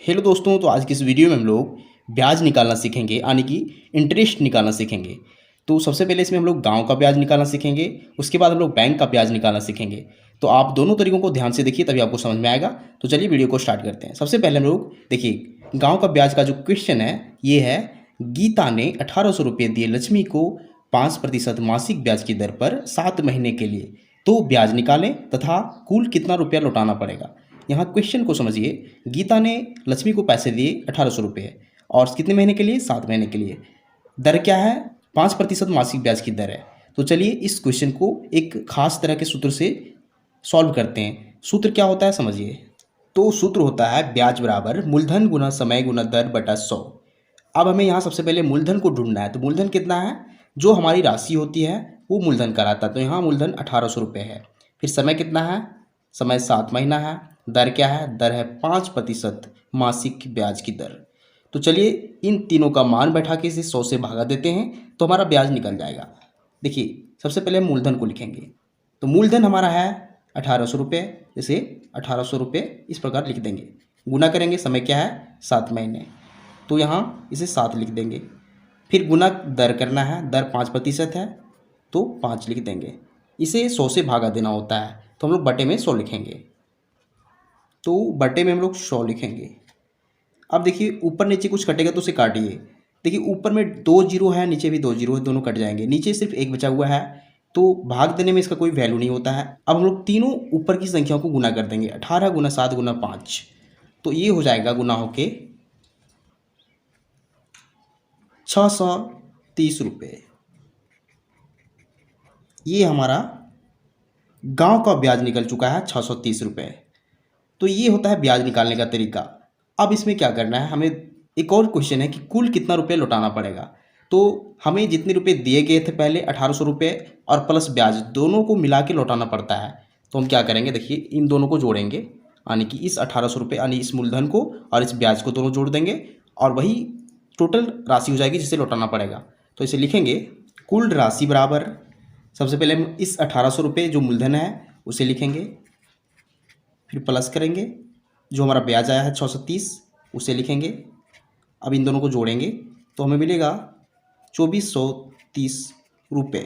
Hello दोस्तों, तो आज की इस वीडियो में हम लोग ब्याज निकालना सीखेंगे, यानी कि इंटरेस्ट निकालना सीखेंगे। तो सबसे पहले इसमें हम लोग गांव का ब्याज निकालना सीखेंगे, उसके बाद हम लोग बैंक का ब्याज निकालना सीखेंगे। तो आप दोनों तरीकों को ध्यान से देखिए, तभी आपको समझ में आएगा। तो चलिए वीडियो को स्टार्ट करते हैं। सबसे पहले हम लोग देखिए, गाँव का ब्याज का जो क्वेश्चन है ये है, गीता ने 1800 रुपये दिए लक्ष्मी को 5% मासिक ब्याज की दर पर 7 महीने के लिए, तो ब्याज निकालें तथा कुल कितना रुपया लौटाना पड़ेगा। यहाँ क्वेश्चन को समझिए। गीता ने लक्ष्मी को पैसे दिए 1800 रुपये, और कितने महीने के लिए? 7 महीने के लिए। दर क्या है? 5% मासिक ब्याज की दर है। तो चलिए इस क्वेश्चन को एक खास तरह के सूत्र से सॉल्व करते हैं। सूत्र क्या होता है समझिए। तो सूत्र होता है ब्याज बराबर मूलधन गुना समय गुना दर बटा 100। अब हमें यहाँ सबसे पहले मूलधन को ढूंढना है। तो मूलधन कितना है? जो हमारी राशि होती है वो मूलधन कहलाता है। तो यहाँ मूलधन 1800 रुपये है। फिर समय कितना है? समय 7 महीना है। दर क्या है? दर है 5% मासिक ब्याज की दर। तो चलिए इन तीनों का मान बैठा के इसे 100 से भागा देते हैं तो हमारा ब्याज निकल जाएगा। देखिए सबसे पहले हम मूलधन को लिखेंगे। तो मूलधन हमारा है 1800 रुपये। जैसे 1800 रुपये इस प्रकार लिख देंगे। गुना करेंगे, समय क्या है? 7 महीने। तो यहाँ इसे 7 लिख देंगे। फिर गुना दर करना है, दर 5% है तो 5 लिख देंगे। इसे 100 से भागा देना होता है तो हम लोग बटे में 100 लिखेंगे। तो बटे में हम लोग 100 लिखेंगे। अब देखिए ऊपर नीचे कुछ कटेगा तो उसे काटिए। देखिए ऊपर में 2 जीरो है, नीचे भी 2 जीरो है, दोनों कट जाएंगे। नीचे सिर्फ एक बचा हुआ है तो भाग देने में इसका कोई वैल्यू नहीं होता है। अब हम लोग तीनों ऊपर की संख्याओं को गुना कर देंगे। 18 गुना 7 गुना 5, तो ये हो जाएगा गुना होके 630 रुपये। ये हमारा गांव का ब्याज निकल चुका है 630 रुपये। तो ये होता है ब्याज निकालने का तरीका। अब इसमें क्या करना है, हमें एक और क्वेश्चन है कि कुल कितना रुपये लौटाना पड़ेगा। तो हमें जितने रुपए दिए गए थे पहले 1800 रुपये और प्लस ब्याज, दोनों को मिला के लौटाना पड़ता है। तो हम क्या करेंगे, देखिए इन दोनों को जोड़ेंगे, यानी कि इस 1800 रुपये यानी इस मूलधन को और इस ब्याज को दोनों जोड़ देंगे और वही टोटल राशि हो जाएगी जिसे लौटाना पड़ेगा। तो इसे लिखेंगे कुल राशि बराबर, सबसे पहले हम इस 1800 रुपये जो मूलधन है उसे लिखेंगे, फिर प्लस करेंगे जो हमारा ब्याज आया है 630 उसे लिखेंगे। अब इन दोनों को जोड़ेंगे तो हमें मिलेगा 2430 रुपये।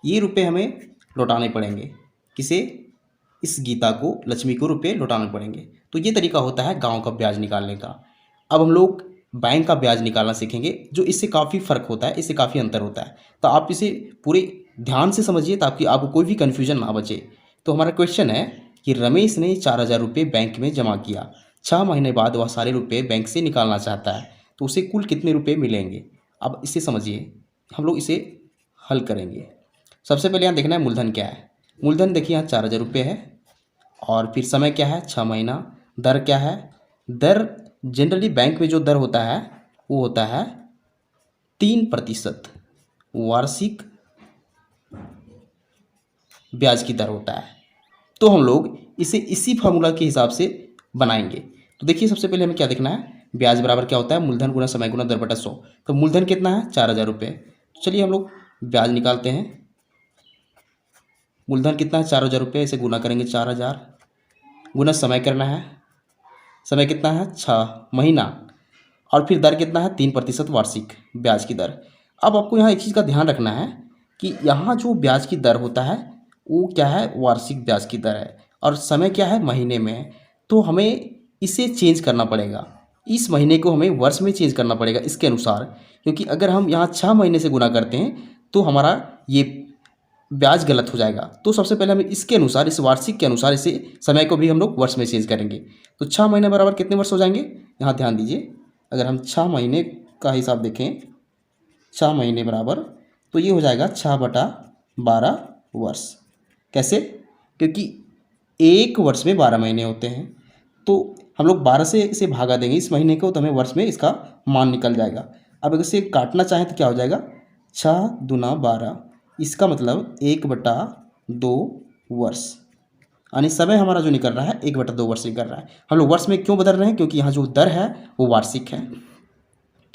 ये रुपये हमें लौटाने पड़ेंगे। किसे? इस गीता को, लक्ष्मी को रुपये लौटाने पड़ेंगे। तो ये तरीका होता है गांव का ब्याज निकालने का। अब हम लोग बैंक का ब्याज निकालना सीखेंगे, जो इससे काफ़ी फ़र्क होता है, इससे काफ़ी अंतर होता है। तो आप इसे पूरे ध्यान से समझिए ताकि आपको कोई भी कन्फ्यूजन ना बचे। तो हमारा क्वेश्चन है कि रमेश ने 4000 रुपये बैंक में जमा किया। 6 महीने बाद वह सारे रुपये बैंक से निकालना चाहता है, तो उसे कुल कितने रुपये मिलेंगे। अब इसे समझिए, हम लोग इसे हल करेंगे। सबसे पहले यहाँ देखना है मूलधन क्या है। मूलधन देखिए यहाँ 4000 रुपये है, और फिर समय क्या है? 6 महीना। दर क्या है? दर जनरली बैंक में जो दर होता है वो होता है 3% वार्षिक ब्याज की दर होता है। तो हम लोग इसे इसी फार्मूला के हिसाब से बनाएंगे। तो देखिए सबसे पहले हमें क्या देखना है, ब्याज बराबर क्या होता है? मूलधन गुना समय गुना दर बटा 100। तो मूलधन कितना है? 4000 रुपये। तो चलिए हम लोग ब्याज निकालते हैं। मूलधन कितना है? 4000 रुपये। इसे गुना करेंगे 4000 गुना समय करना है। समय कितना है? 6 महीना। और फिर दर कितना है? 3% वार्षिक ब्याज की दर। अब आपको यहाँ एक चीज़ का ध्यान रखना है कि यहाँ जो ब्याज की दर होता है वो क्या है? वार्षिक ब्याज की दर है, और समय क्या है? महीने में है। तो हमें इसे चेंज करना पड़ेगा, इस महीने को हमें वर्ष में चेंज करना पड़ेगा इसके अनुसार, क्योंकि अगर हम यहाँ 6 महीने से गुना करते हैं तो हमारा ये ब्याज गलत हो जाएगा। तो सबसे पहले हमें इसके अनुसार, इस वार्षिक के अनुसार, इसे समय को भी हम लोग वर्ष में चेंज करेंगे। तो 6 महीने बराबर कितने वर्ष हो जाएंगे? यहाँ ध्यान दीजिए, अगर हम 6 महीने का हिसाब देखें, 6 महीने बराबर, तो ये हो जाएगा 6/12 वर्ष। कैसे? क्योंकि एक वर्ष में 12 महीने होते हैं, तो हम लोग 12 से इसे भागा देंगे इस महीने को, तो हमें वर्ष में इसका मान निकल जाएगा। अब अगर इसे काटना चाहें तो क्या हो जाएगा? 6 दूना 12, इसका मतलब 1/2 वर्ष, यानी समय हमारा जो निकल रहा है 1/2 वर्ष निकल रहा है। हम लोग वर्ष में क्यों बदल रहे हैं? क्योंकि यहाँ जो दर है वो वार्षिक है।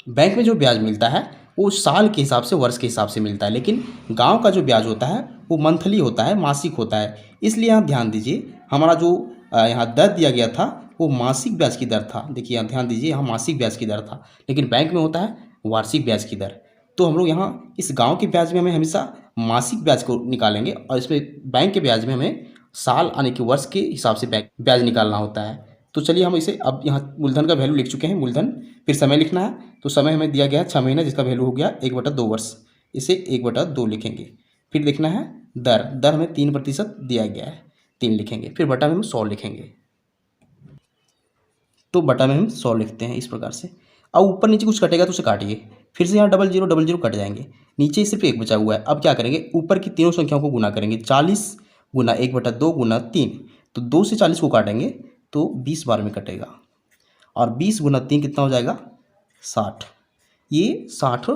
बैंक में जो ब्याज मिलता है वो साल के हिसाब से, वर्ष के हिसाब से मिलता है, लेकिन गांव का जो ब्याज होता है वो मंथली होता है, मासिक होता है। इसलिए यहाँ ध्यान दीजिए, हमारा जो यहाँ दर दिया गया था वो मासिक ब्याज की दर था। देखिए यहाँ ध्यान दीजिए, यहाँ मासिक ब्याज की दर था, लेकिन बैंक में होता है वार्षिक ब्याज की दर। तो हम लोग यहाँ इस गांव के ब्याज में हमें हमेशा मासिक ब्याज को निकालेंगे और इसमें बैंक के ब्याज में हमें साल यानी कि वर्ष के हिसाब से ब्याज निकालना होता है। तो चलिए हम इसे अब यहाँ मूलधन का वैल्यू लिख चुके हैं, मूलधन। फिर समय लिखना है, तो समय हमें दिया गया है 6 महीने, जिसका वैल्यू हो गया 1/2 वर्ष। इसे 1/2 लिखेंगे। फिर देखना है दर, दर हमें 3% दिया गया है, 3 लिखेंगे। फिर बटा में हम 100 लिखेंगे। तो बटा में हम 100 लिखते हैं इस प्रकार से। अब ऊपर नीचे कुछ कटेगा तो उसे काटिए। फिर से यहाँ 0000 कट जाएंगे, नीचे सिर्फ 1 बचा हुआ है। अब क्या करेंगे, ऊपर की तीनों संख्याओं को गुना करेंगे। 40 गुना 1/2 गुना 3, तो 2 से 40 को काटेंगे तो 20 बार में कटेगा। और 20 गुना 3 कितना हो जाएगा, 60। ये 60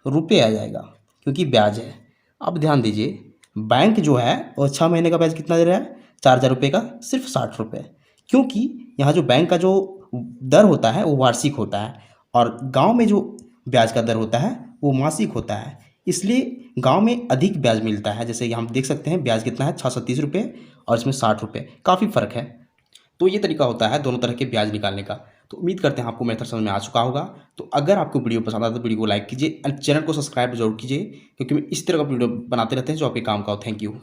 रुपये आ जाएगा, क्योंकि ब्याज है। अब ध्यान दीजिए, बैंक जो है वो 6 महीने का ब्याज कितना दे रहा है, 4000 रुपये का, सिर्फ 60 रुपये। क्योंकि यहाँ जो बैंक का जो दर होता है वो वार्षिक होता है, और गांव में जो ब्याज का दर होता है वो मासिक होता है। इसलिए गांव में अधिक ब्याज मिलता है। जैसे हम देख सकते हैं ब्याज कितना है, 630 रुपये, और इसमें 60 रुपये, काफ़ी फ़र्क है। तो ये तरीका होता है दोनों तरह के ब्याज निकालने का। तो उम्मीद करते हैं आपको मेथड समझ में आ चुका होगा। तो अगर आपको वीडियो पसंद आता तो वीडियो को लाइक कीजिए और चैनल को सब्सक्राइब जरूर कीजिए, क्योंकि मैं इस तरह का वीडियो बनाते रहते हैं जो आपके काम का हो। Thank you.